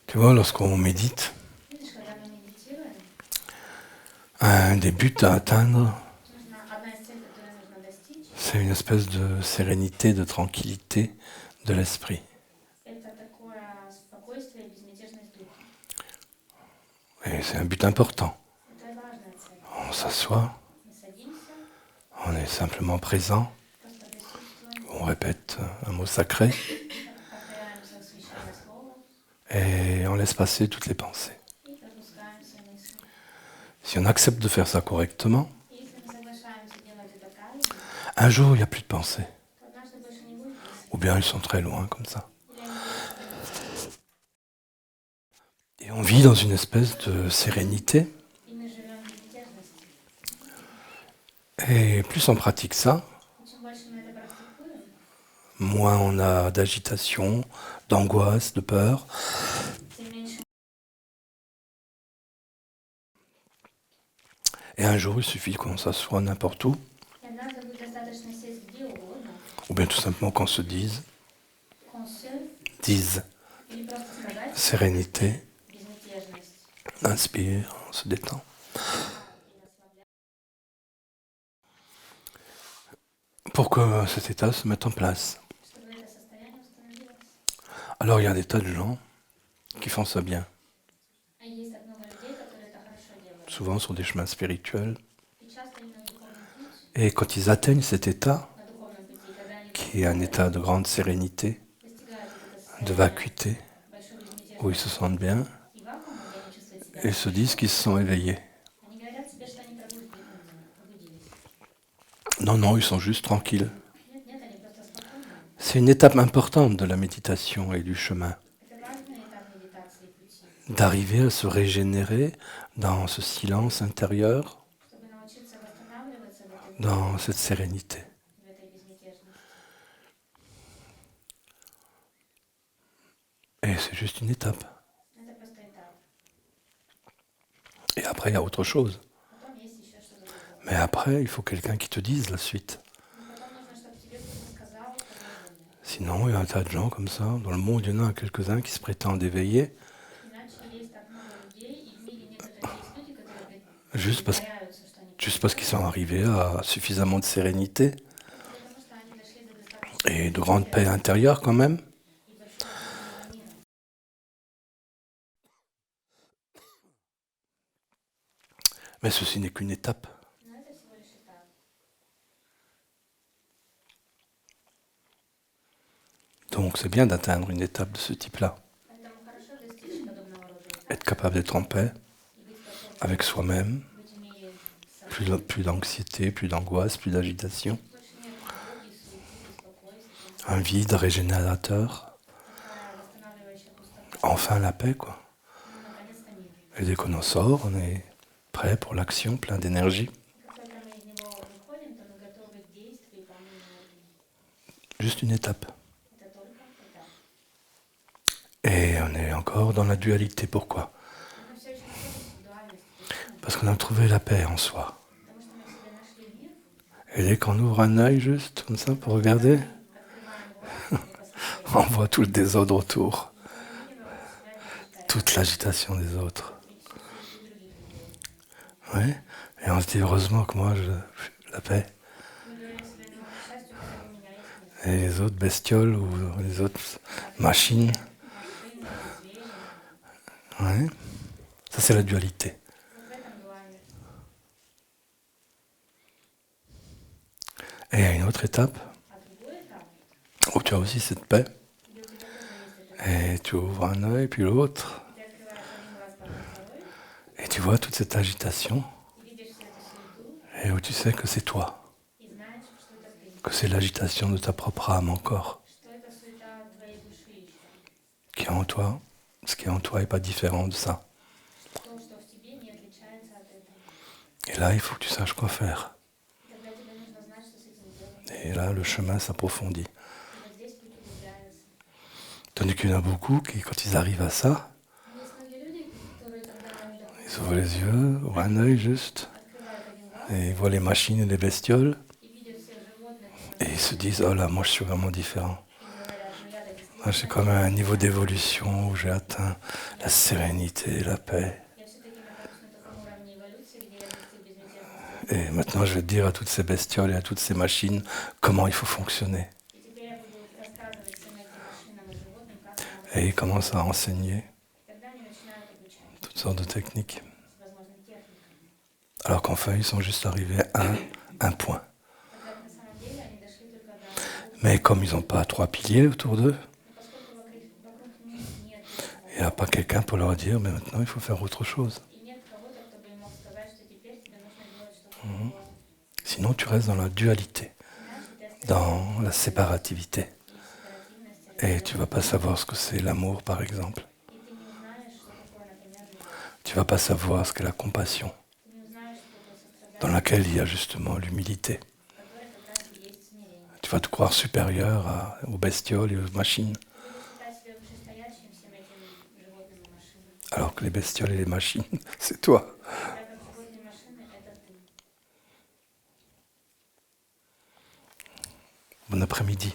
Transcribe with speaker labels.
Speaker 1: Tu vois, lorsqu'on médite,
Speaker 2: Видишь, когда мы медитируем,
Speaker 1: un des buts à atteindre,
Speaker 2: одна из целей, которую нужно достичь,
Speaker 1: c'est une espèce de sérénité, de tranquillité de l'esprit.
Speaker 2: это такое спокойствие и безмятежность духа.
Speaker 1: Et c'est un but important.
Speaker 2: Это важная цель.
Speaker 1: On s'assoit,
Speaker 2: Мы садимся,
Speaker 1: on est simplement présent,
Speaker 2: просто присутствуем,
Speaker 1: on répète un mot sacré
Speaker 2: повторяем священное слово
Speaker 1: et on laisse passer toutes les pensées.
Speaker 2: и пропускаем все мысли.
Speaker 1: Si on accepte de faire ça correctement,
Speaker 2: И если мы соглашаемся делать это правильно,
Speaker 1: un jour il n'y a plus de pensées.
Speaker 2: то однажды больше не будет мыслей.
Speaker 1: Ou bien elles sont très loin comme ça.
Speaker 2: Или они будут далеко.
Speaker 1: Et on vit dans une espèce de sérénité.
Speaker 2: И мы живем в безмятежности.
Speaker 1: Et plus on pratique ça,
Speaker 2: И чем больше мы это практикуем,
Speaker 1: moins on a d'agitation, d'angoisse, de peur.
Speaker 2: тем меньше.
Speaker 1: Et un jour, il suffit qu'on s'assoie n'importe où,
Speaker 2: И однажды будет достаточно сесть где угодно,
Speaker 1: ou bien tout simplement qu'on se dise
Speaker 2: или просто сказать
Speaker 1: sérénité,
Speaker 2: безмятежность.
Speaker 1: inspire, on se détend. Pour que cet état se mette en place.
Speaker 2: Чтобы это состояние установилось.
Speaker 1: Alors il y a des tas de gens qui font ça bien,
Speaker 2: А есть так много людей, которые это хорошо делают.
Speaker 1: souvent sur des chemins spirituels.
Speaker 2: И часто именно в духовном пути,
Speaker 1: Et quand ils atteignent cet état,
Speaker 2: на духовном пути, когда они
Speaker 1: qui est un état de grande sérénité,
Speaker 2: достигают вот это
Speaker 1: de
Speaker 2: состояние
Speaker 1: vacuité,
Speaker 2: большой
Speaker 1: où ils
Speaker 2: безмятежности
Speaker 1: se sentent bien,
Speaker 2: и вакуума, где они чувствуют себя,
Speaker 1: et se disent qu'ils se sont éveillés.
Speaker 2: они говорят себе, что они пробудились.
Speaker 1: Non, non, ils sont juste tranquilles.
Speaker 2: Нет, нет, они просто спокойны.
Speaker 1: C'est une étape importante de la méditation et du chemin,
Speaker 2: Это важный этап медитации и пути,
Speaker 1: d'arriver à se régénérer dans ce silence intérieur,
Speaker 2: чтобы научиться восстанавливаться в
Speaker 1: dans cette sérénité.
Speaker 2: этой безмятежности.
Speaker 1: Et c'est juste une étape.
Speaker 2: Это просто этап.
Speaker 1: Et après, il y a autre chose.
Speaker 2: Потом есть еще что-то другое.
Speaker 1: Mais après, il faut quelqu'un qui te dise la suite.
Speaker 2: Но потом нужно, чтобы тебе кто-то сказал продолжение.
Speaker 1: Sinon, il y a un tas de gens comme ça. Dans le monde, il y en a quelques-uns qui se prétendent éveillés,
Speaker 2: Иначе есть так много людей, и в мире некоторые есть люди, которые
Speaker 1: juste parce,
Speaker 2: притворяются, что они
Speaker 1: juste parce qu'ils sont arrivés à suffisamment de sérénité
Speaker 2: потому что они дошли до достаточно
Speaker 1: et de grande paix intérieure quand même.
Speaker 2: и большого внутреннего мира.
Speaker 1: Mais ceci n'est qu'une étape.
Speaker 2: Но это всего лишь этап.
Speaker 1: Donc c'est bien d'atteindre une étape de ce type-là.
Speaker 2: Поэтому хорошо достичь подобного рода этапа
Speaker 1: Être capable d'être en paix
Speaker 2: и быть способным
Speaker 1: avec soi-même,
Speaker 2: быть в мире с собой.
Speaker 1: plus d'anxiété, plus d'angoisse, plus d'agitation.
Speaker 2: Больше нет тревоги, суеты, беспокойства.
Speaker 1: Un vide régénérateur.
Speaker 2: Такая восстанавливающая пустота.
Speaker 1: Enfin la paix, quoi.
Speaker 2: Ну, наконец-то мир.
Speaker 1: Et dès qu'on en sort, on est prêt pour l'action, plein d'énergie.
Speaker 2: И как только мы из него выходим, то мы готовы к действию и полны энергии.
Speaker 1: Juste une étape.
Speaker 2: Это только этап.
Speaker 1: Et on est encore dans la dualité. Pourquoi ?
Speaker 2: Мы все еще находимся в дуальности. Почему?
Speaker 1: Parce qu'on a trouvé la paix en soi.
Speaker 2: Потому что мы в себе нашли мир,
Speaker 1: Et dès qu'on ouvre un œil juste comme ça pour regarder,
Speaker 2: открываем глаз и посмотрим.
Speaker 1: on voit tout le désordre autour,
Speaker 2: Мы видим вокруг себя весь
Speaker 1: toute l'agitation des autres.
Speaker 2: и всю суету других людей.
Speaker 1: Ouais. Et on se dit heureusement que moi, la paix.
Speaker 2: Мы говорим себе, ну, к счастью, хотя бы у меня есть мир.
Speaker 1: Et les autres bestioles ou les autres machines.
Speaker 2: Машины, звери.
Speaker 1: Ouais. Ça, c'est la dualité.
Speaker 2: Вот в этом дуальность.
Speaker 1: Et il y a une autre étape
Speaker 2: А другой этап,
Speaker 1: où tu as aussi cette paix.
Speaker 2: где у тебя тоже есть это.
Speaker 1: Et tu ouvres un œil, puis l'autre.
Speaker 2: Ты открываешь один глаз, потом второй,
Speaker 1: Et tu vois toute cette agitation.
Speaker 2: и видишь всю эту суету,
Speaker 1: Et où tu sais que c'est toi.
Speaker 2: и знаешь, что это ты,
Speaker 1: Que c'est l'agitation de ta propre âme encore.
Speaker 2: что это суета твоей души еще.
Speaker 1: Qui est en toi. Ce qui est en toi n'est pas différent de ça.
Speaker 2: То, что в тебе, не отличается от этого.
Speaker 1: Et là, il faut que tu saches quoi faire.
Speaker 2: Тогда тебе нужно знать, что с этим делать.
Speaker 1: Et là, le chemin s'approfondit.
Speaker 2: И вот здесь путь углубляется.
Speaker 1: Tandis qu'il y en a beaucoup qui, quand ils arrivent à ça,
Speaker 2: Есть многие люди,
Speaker 1: Ils ouvrent les yeux, ou un œil juste,
Speaker 2: открывают один глаз
Speaker 1: et ils voient les machines et les bestioles,
Speaker 2: и видят всех животных
Speaker 1: et
Speaker 2: и
Speaker 1: ils se
Speaker 2: машин,
Speaker 1: disent, oh là, moi je suis vraiment différent.
Speaker 2: и говорят, ну я-то
Speaker 1: Moi, j'ai
Speaker 2: действительно
Speaker 1: quand même un niveau
Speaker 2: необычная.
Speaker 1: d'évolution où j'ai atteint la sérénité, la paix.
Speaker 2: Я все-таки нахожусь на таком уровне эволюции, где я достиг безмятежности и
Speaker 1: Et
Speaker 2: покоя.
Speaker 1: maintenant, je vais dire à toutes ces bestioles et à toutes ces machines comment il faut fonctionner.
Speaker 2: И теперь я буду рассказывать всем этим машинам и животным, как надо
Speaker 1: Et il
Speaker 2: функционировать.
Speaker 1: commence à enseigner
Speaker 2: И тогда они начинают обучать
Speaker 1: toutes sortes de techniques.
Speaker 2: всевозможным техникам.
Speaker 1: Alors qu'en fait, ils sont juste arrivés à un point.
Speaker 2: Тогда на самом деле они дошли только до одного
Speaker 1: Mais
Speaker 2: уровня.
Speaker 1: comme ils n'ont pas trois piliers autour d'eux,
Speaker 2: Но поскольку вокруг них нет
Speaker 1: il n'y a pas quelqu'un pour leur dire, mais maintenant, il faut faire autre chose.
Speaker 2: и нет кого-то, кто бы им мог сказать, что теперь тебе нужно делать что-то другое.
Speaker 1: Sinon, tu restes dans la dualité,
Speaker 2: Иначе ты остаешься
Speaker 1: dans la séparativité.
Speaker 2: в сепаративности,
Speaker 1: Et tu vas pas savoir ce que c'est l'amour, par exemple.
Speaker 2: и ты не узнаешь, что такое, например, любовь.
Speaker 1: Tu vas pas savoir ce qu'est la compassion,
Speaker 2: Ты не узнаешь, что такое сострадание,
Speaker 1: dans laquelle il y a justement l'humilité.
Speaker 2: в которой как раз и есть смирение.
Speaker 1: Tu vas te croire supérieur aux bestioles et aux machines,
Speaker 2: Ты будешь считать себя вышестоящим всем этим животным и машинам,
Speaker 1: alors que les bestioles et les machines, c'est toi.
Speaker 2: тогда как животные и машины — это ты.
Speaker 1: Bon après-midi.